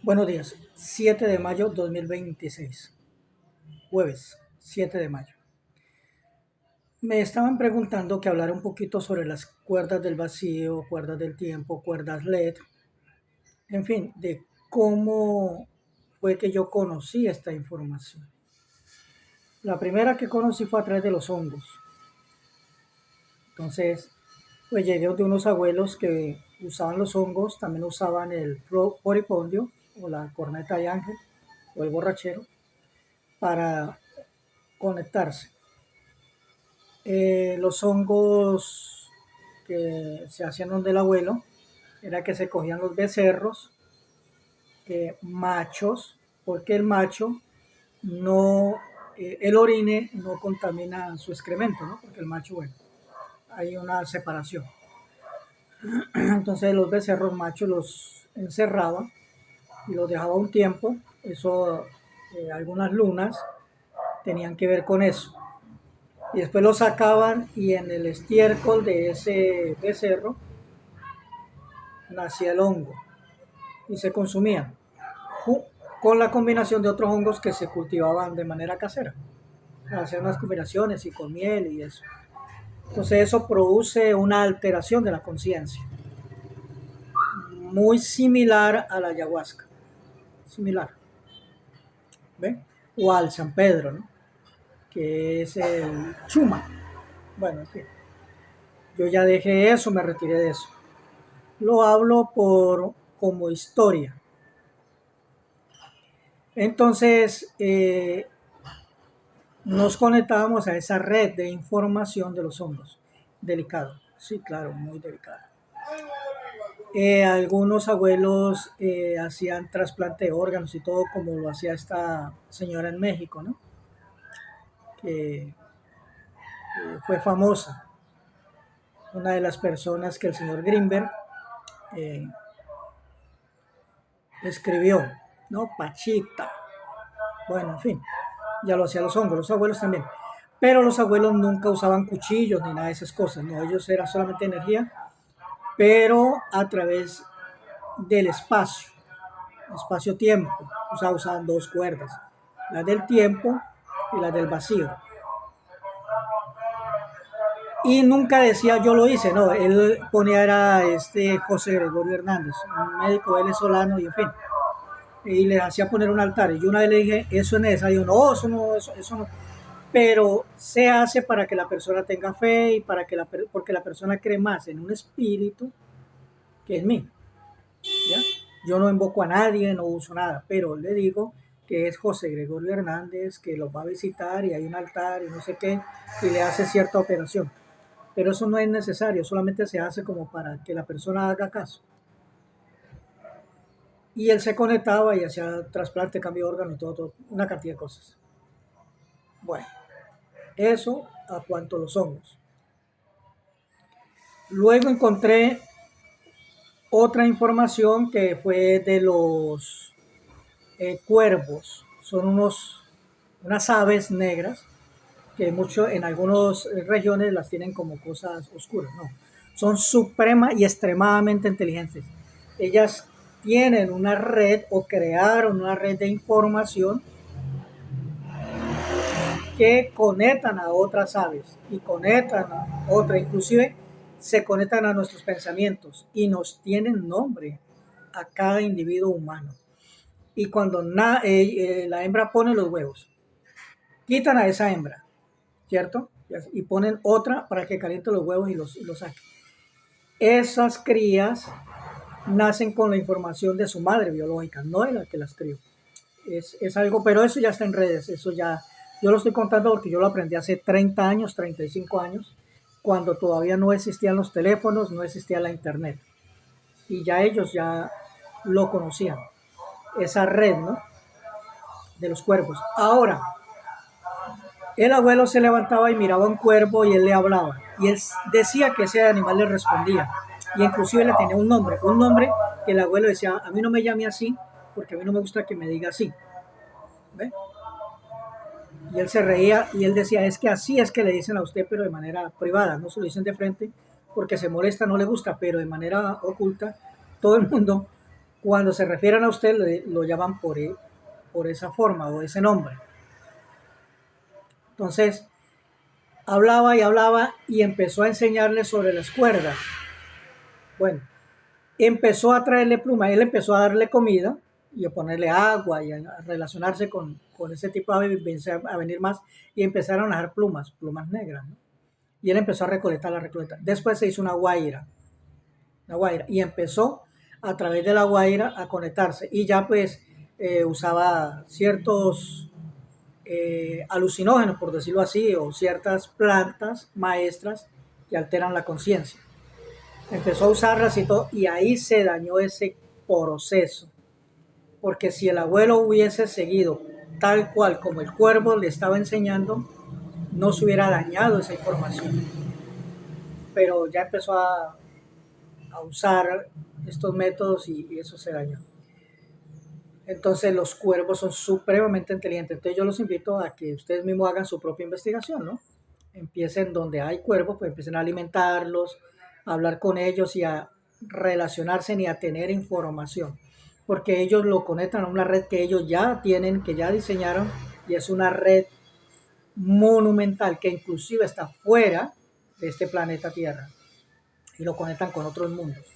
Buenos días, 7 de mayo 2026, jueves 7 de mayo. Me estaban preguntando que hablara un poquito sobre las cuerdas del vacío, cuerdas del tiempo, cuerdas LED, en fin, de cómo fue que yo conocí esta información. La primera que conocí fue a través de los hongos. Entonces, pues llegué de unos abuelos que usaban los hongos, también usaban el floripondio o la corneta de ángel o el borrachero para conectarse. Los hongos que se hacían donde el abuelo era que se cogían los becerros machos, porque el macho no, el orine no contamina su excremento, ¿no? Porque el macho, bueno, hay una separación. Entonces los becerros machos los encerraba y los dejaba un tiempo. Eso, algunas lunas tenían que ver con eso. Y después lo sacaban y en el estiércol de ese becerro nacía el hongo y se consumían con la combinación de otros hongos que se cultivaban de manera casera. Hacían unas combinaciones y con miel y eso. Entonces eso produce una alteración de la conciencia, muy similar a la ayahuasca, similar, ¿ven? O al San Pedro, ¿no? Que es el chuma. Bueno, en fin, yo ya dejé eso, me retiré de eso. Lo hablo como historia. Entonces, nos conectábamos a esa red de información de los hongos. Delicado, sí, claro, muy delicado. Algunos abuelos hacían trasplante de órganos y todo, como lo hacía esta señora en México, ¿no? Que fue famosa. Una de las personas que el señor Greenberg eh, escribió, ¿no? Pachita. Bueno, en fin, ya lo hacían los hongos, los abuelos también. Pero los abuelos nunca usaban cuchillos ni nada de esas cosas, no, ellos era solamente energía, pero a través del espacio-tiempo. O sea, usaban dos cuerdas, la del tiempo y la del vacío. Y nunca decía yo lo hice, no, él ponía era José Gregorio Hernández, un médico venezolano y en fin. Y le hacía poner un altar. Y yo una vez le dije, eso es necesario. No, eso no, eso no. Pero se hace para que la persona tenga fe y para que porque la persona cree más en un espíritu que en mí. ¿Ya? Yo no invoco a nadie, no uso nada, pero le digo que es José Gregorio Hernández, que los va a visitar y hay un altar y no sé qué, y le hace cierta operación. Pero eso no es necesario, solamente se hace como para que la persona haga caso. Y él se conectaba y hacía trasplante, cambio de órgano y todo, una cantidad de cosas. Bueno, eso a cuanto los hongos. Luego encontré otra información que fue de los cuervos. Son unas aves negras que en algunas regiones las tienen como cosas oscuras. No, son suprema y extremadamente inteligentes. Ellas tienen una red o crearon una red de información que conectan a otras aves y conectan a otras, inclusive se conectan a nuestros pensamientos y nos tienen nombre a cada individuo humano. Y cuando la hembra pone los huevos, quitan a esa hembra, ¿cierto? Y ponen otra para que caliente los huevos y los saquen. Esas crías nacen con la información de su madre biológica, no de la que las crió. Es algo, pero eso ya está en redes, eso ya, yo lo estoy contando porque yo lo aprendí hace 30 años, 35 años, cuando todavía no existían los teléfonos, no existía la internet. Y ya ellos ya lo conocían, esa red, ¿no? De los cuervos. Ahora, el abuelo se levantaba y miraba a un cuervo y él le hablaba. Y él decía que ese animal le respondía. Y inclusive le tenía un nombre que el abuelo decía, a mí no me llame así, porque a mí no me gusta que me diga así. ¿Ve? Y él se reía y él decía, es que así es que le dicen a usted, pero de manera privada, no se lo dicen de frente, porque se molesta, no le gusta, pero de manera oculta, todo el mundo, Cuando se refieren a usted, lo llaman por esa forma o ese nombre. Entonces, hablaba y hablaba y empezó a enseñarle sobre las cuerdas. Bueno, empezó a traerle plumas, él empezó a darle comida y a ponerle agua y a relacionarse con ese tipo de aves, a venir más y empezaron a dejar plumas negras, ¿no? Y él empezó a recolectar la recolecta. Después se hizo una guaira, y empezó a través de la guaira a conectarse y ya pues usaba ciertos alucinógenos, por decirlo así, o ciertas plantas maestras que alteran la conciencia. Empezó a usarlas y todo, y ahí se dañó ese proceso. Porque si el abuelo hubiese seguido tal cual como el cuervo le estaba enseñando, no se hubiera dañado esa información. Pero ya empezó a usar estos métodos y eso se dañó. Entonces los cuervos son supremamente inteligentes. Entonces yo los invito a que ustedes mismos hagan su propia investigación, ¿no? Empiecen donde hay cuervos, pues empiecen a alimentarlos, a hablar con ellos y a relacionarse y a tener información. Porque ellos lo conectan a una red que ellos ya tienen, que ya diseñaron, y es una red monumental que inclusive está fuera de este planeta Tierra. Y lo conectan con otros mundos.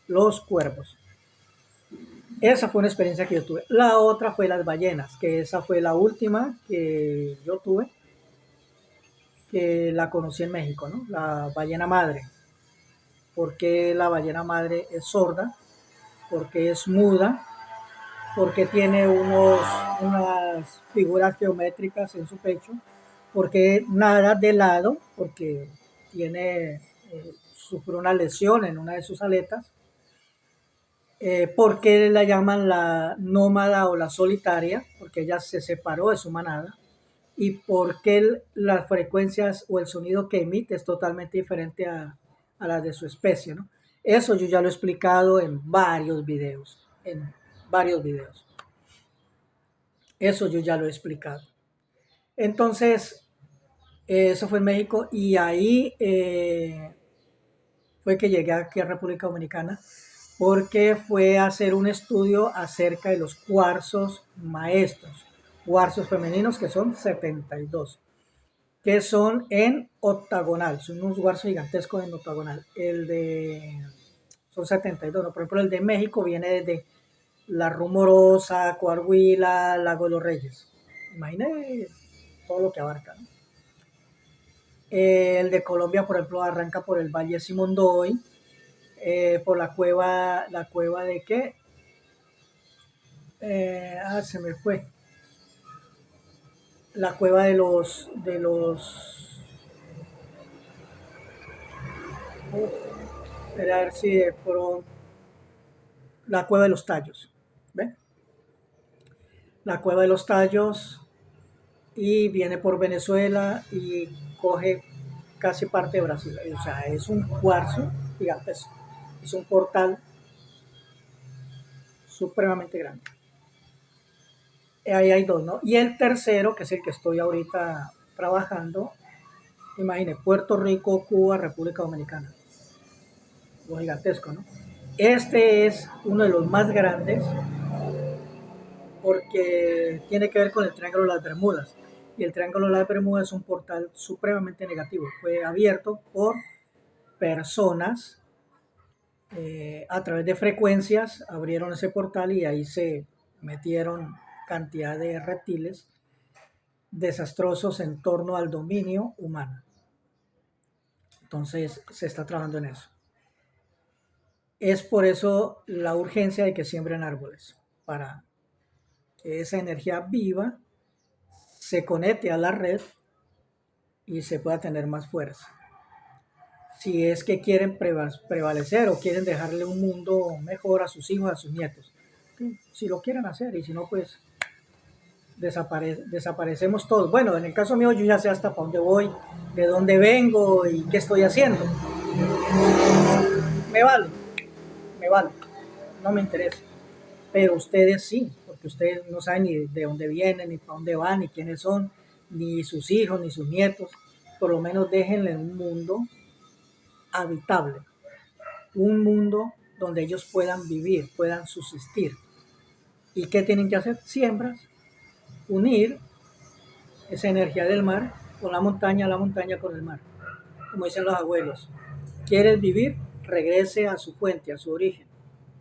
Los cuervos. Esa fue una experiencia que yo tuve. La otra fue las ballenas, que esa fue la última que yo tuve, que la conocí en México, ¿no? La ballena madre. Porque la ballena madre es sorda, porque es muda, porque tiene unas figuras geométricas en su pecho, porque nada de lado, porque tiene, sufrió una lesión en una de sus aletas, ¿por qué la llaman la nómada o la solitaria? Porque ella se separó de su manada. ¿Y por qué las frecuencias o el sonido que emite es totalmente diferente a la de su especie, ¿no? Eso yo ya lo he explicado en varios videos, Eso yo ya lo he explicado. Entonces, eso fue en México y ahí fue que llegué aquí a República Dominicana porque fue a hacer un estudio acerca de los cuarzos maestros, cuarzos femeninos que son 72, que son en octagonal, son unos cuarzos gigantescos en octagonal. Son 72, ¿no? Por ejemplo, el de México viene desde La Rumorosa, Coahuila, Lago de los Reyes. Imagínate todo lo que abarca, ¿no? El de Colombia, por ejemplo, arranca por el Valle Simondoy, por la cueva de qué, se me fue, la cueva a ver si de pronto, la cueva de los Tallos, ¿ve? La cueva de los Tallos y viene por Venezuela y coge casi parte de Brasil. O sea, es un cuarzo gigantesco, es un portal supremamente grande. Ahí hay dos, ¿no? Y el tercero, que es el que estoy ahorita trabajando, imagine, Puerto Rico, Cuba, República Dominicana. Lo gigantesco, ¿no? Este es uno de los más grandes porque tiene que ver con el Triángulo de las Bermudas. Y el Triángulo de las Bermudas es un portal supremamente negativo. Fue abierto por personas a través de frecuencias, abrieron ese portal y ahí se metieron cantidad de reptiles desastrosos en torno al dominio humano. Entonces se está trabajando en eso. Es por eso la urgencia de que siembren árboles, para que esa energía viva se conecte a la red y se pueda tener más fuerza. Si es que quieren prevalecer o quieren dejarle un mundo mejor a sus hijos, a sus nietos. Si lo quieren hacer, y si no, pues desaparecemos todos. Bueno, en el caso mío yo ya sé hasta para dónde voy, de dónde vengo y qué estoy haciendo. Me vale, me vale, no me interesa. Pero ustedes sí, porque ustedes no saben ni de dónde vienen, ni para dónde van, ni quiénes son, ni sus hijos, ni sus nietos. Por lo menos déjenle un mundo habitable, un mundo donde ellos puedan vivir, puedan subsistir. ¿Y qué tienen que hacer? Siembras, unir esa energía del mar con la montaña con el mar. Como dicen los abuelos, ¿quieres vivir? Regrese a su fuente, a su origen.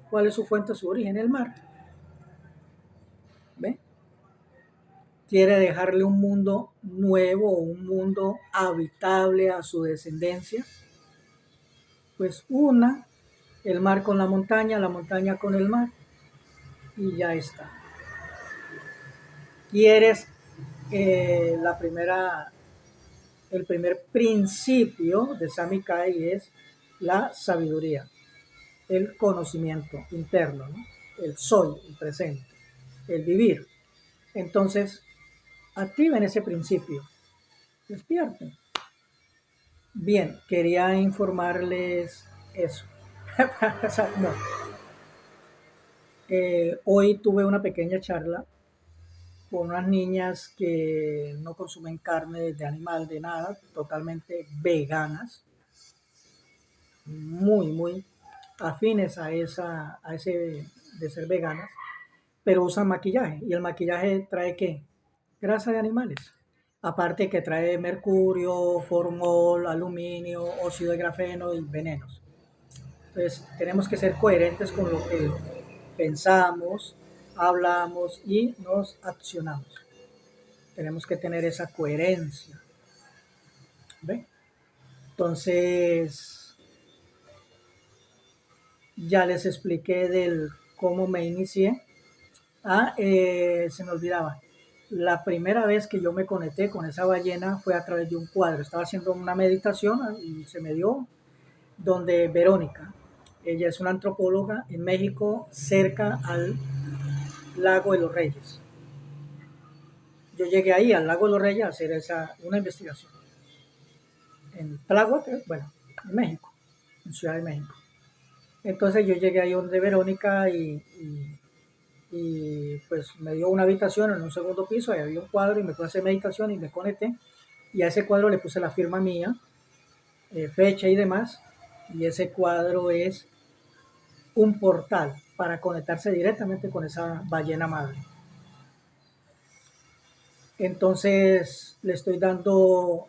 ¿Cuál es su fuente, su origen? El mar. ¿Ve? Quiere dejarle un mundo nuevo, un mundo habitable a su descendencia, pues una el mar con la montaña con el mar, y ya está. Quieres el primer principio de Samikai es la sabiduría, el conocimiento interno, ¿no? El soy, el presente, el vivir. Entonces, activen ese principio, despierten. Bien, quería informarles eso. No. Hoy tuve una pequeña charla con unas niñas que no consumen carne de animal, de nada, totalmente veganas, muy afines a ese de ser veganas, pero usan maquillaje. Y el maquillaje trae ¿qué? Grasa de animales. Aparte que trae mercurio, formol, aluminio, óxido de grafeno y venenos. Entonces tenemos que ser coherentes con lo que pensamos, hablamos y nos accionamos. Tenemos que tener esa coherencia. ¿Ve? Entonces, ya les expliqué del cómo me inicié. Se me olvidaba. La primera vez que yo me conecté con esa ballena fue a través de un cuadro. Estaba haciendo una meditación y se me dio donde Verónica, ella es una antropóloga en México, cerca al Lago de los Reyes. Yo llegué ahí al Lago de los Reyes a hacer una investigación. En Tláhuac, bueno, en México, en Ciudad de México. Entonces yo llegué ahí donde Verónica y pues me dio una habitación en un segundo piso, ahí había un cuadro y me puse a hacer meditación y me conecté. Y a ese cuadro le puse la firma mía, fecha y demás. Y ese cuadro es un portal para conectarse directamente con esa ballena madre. Entonces le estoy dando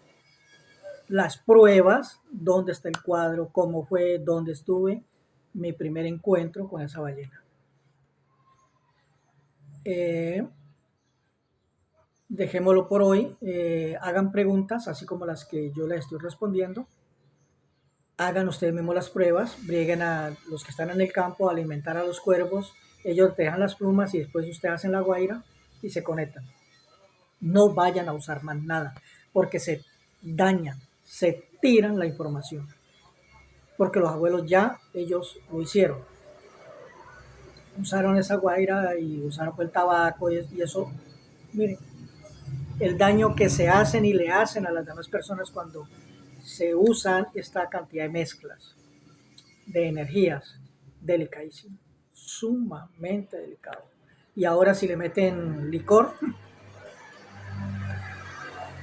las pruebas, dónde está el cuadro, cómo fue, dónde estuve, mi primer encuentro con esa ballena. Dejémoslo por hoy. Hagan preguntas, así como las que yo les estoy respondiendo. Hagan ustedes mismos las pruebas, brieguen a los que están en el campo a alimentar a los cuervos. Ellos te dejan las plumas y después ustedes hacen la guaira y se conectan. No vayan a usar más nada, porque se dañan, se tiran la información. Porque los abuelos ya, ellos lo hicieron. Usaron esa guaira y usaron el tabaco y eso, miren, el daño que se hacen y le hacen a las demás personas cuando se usan esta cantidad de mezclas de energías, delicadísimo, sumamente delicado. Y ahora si le meten licor,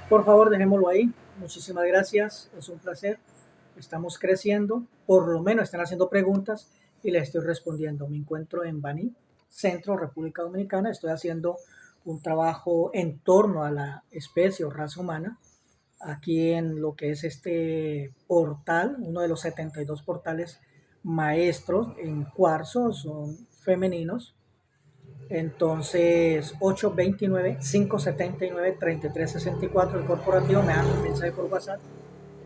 por favor dejémoslo ahí. Muchísimas gracias, es un placer. Estamos creciendo, por lo menos están haciendo preguntas y les estoy respondiendo. Me encuentro en Baní, Centro, República Dominicana. Estoy haciendo un trabajo en torno a la especie o raza humana, aquí en lo que es este portal, uno de los 72 portales maestros en cuarzo, son femeninos. Entonces, 829-579-3364, el corporativo, me dan un mensaje por WhatsApp.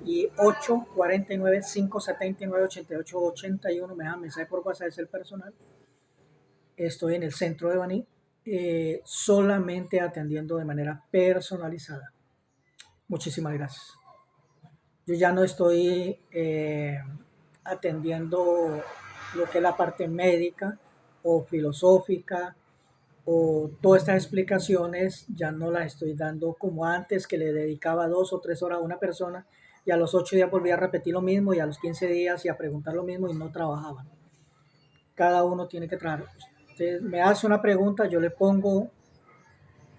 Y 849-579-8881, me dan mensaje por WhatsApp, es el personal. Estoy en el centro de Baní, solamente atendiendo de manera personalizada. Muchísimas gracias. Yo ya no estoy atendiendo lo que es la parte médica o filosófica o todas estas explicaciones, ya no las estoy dando como antes, que le dedicaba 2 o 3 horas a una persona y a los 8 días volvía a repetir lo mismo y a los 15 días y a preguntar lo mismo y no trabajaban. Cada uno tiene que trabajar. Usted me hace una pregunta, yo le pongo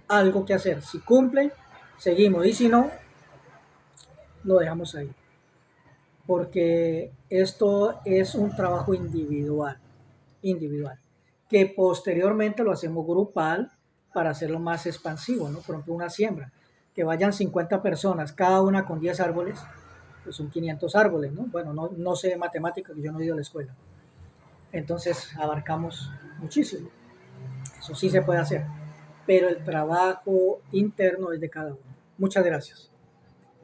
algo que hacer. Si cumple, seguimos, y si no, lo dejamos ahí. porque esto es un trabajo individual, que posteriormente lo hacemos grupal para hacerlo más expansivo, ¿no? Por ejemplo, una siembra, que vayan 50 personas, cada una con 10 árboles, pues son 500 árboles, ¿no? Bueno, no sé de matemáticas, que yo no he ido a la escuela. Entonces abarcamos muchísimo. Eso sí se puede hacer, pero el trabajo interno es de cada uno. Muchas gracias.